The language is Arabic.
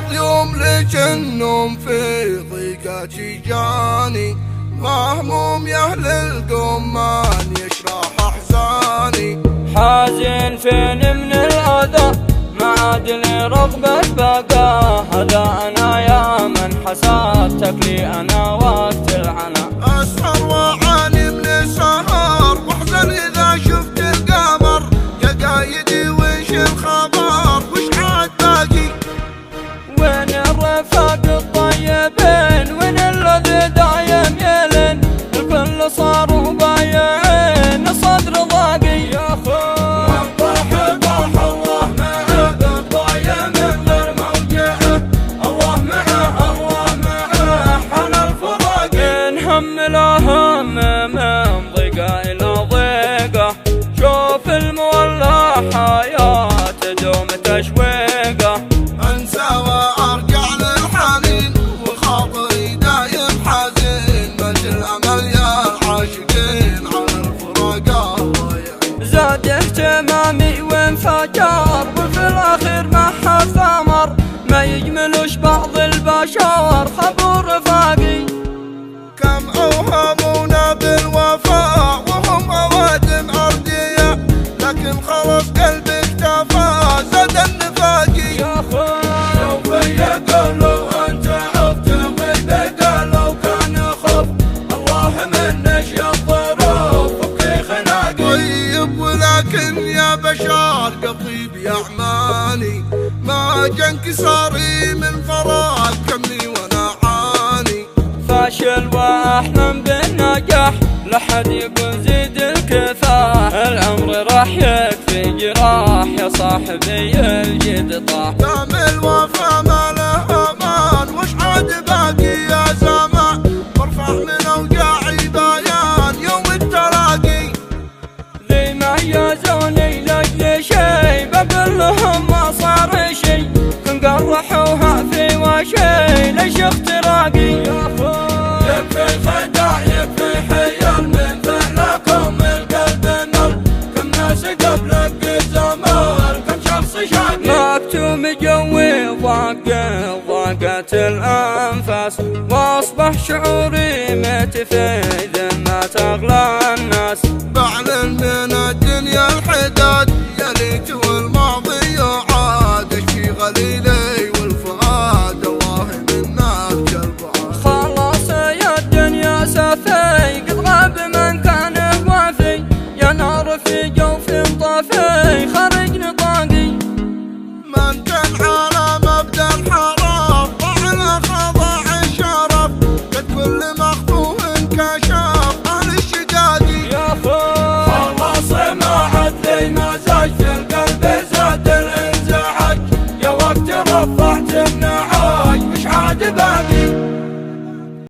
بعض يوم لك النوم في ضيقتي جاني، مهموم يا اهل القوم من يشرح احزاني. حازن فين من الاذى ما عاد لي رغبة بقى، هذا انا يا من حسبتك لي انا وقت العنا. اسهر واعاني من السهر واحزن اذا شفت القمر، يا قايدي وش الخبر وش عاد باقي؟ وين الرفاق الطيبين وين الذي دايم يلين، الكل صاروا بايعين الصدر ضاقي. يا اخوي والضحى ضحى الله معه بالضايع من غير موجعه، الله معه الله معه حل الفراق. من هم لهم من ضيقه الى ضيقه، شوف المولى حياة دوم تشويقه. انسى وارجع للحنين وخاطري دايم حزين، مجد الامل يا العاشقين على الفراق ضايع. زاد اهتمامي وانفجار وفي الاخير ما حد ثمر، ما يجملوش بعض البشر خبوا رفاقي. كم اوهمونا بالوفاء وهم اوادم ارضيه، لكن خلص قلبي اكتفى زاد النفاقي. يا اخوي لو فيا قالوا انت عفت غيبك لو كان خف، الله منك يا الظروف فكي خناقي. طيب ولكن يا بشر قضيب يا اعماني، ما جا انكساري من فراق كملي وانا عاني. فاشل واحلم بالنجاح لحد يقول زيد الكفاح، العمر راح يكفي جراح يا صاحبي الجد طاح. دام الوفا ما له امان وش عاد باقي يا زمان، برفع من اوجاعي بيان يوم التلاقي. ذي ما يزوني لاجل شي بقول لهم ما صار شي، قرحوها في وشي ليش اختراقي. يا اخوي يكفي خداع يكفي حيل من فعلكم القلب نار، كم ناس قبلك زمان كم شخص شاقي. مكتوم جوي ضاقت الانفاس واصبح شعوري متفي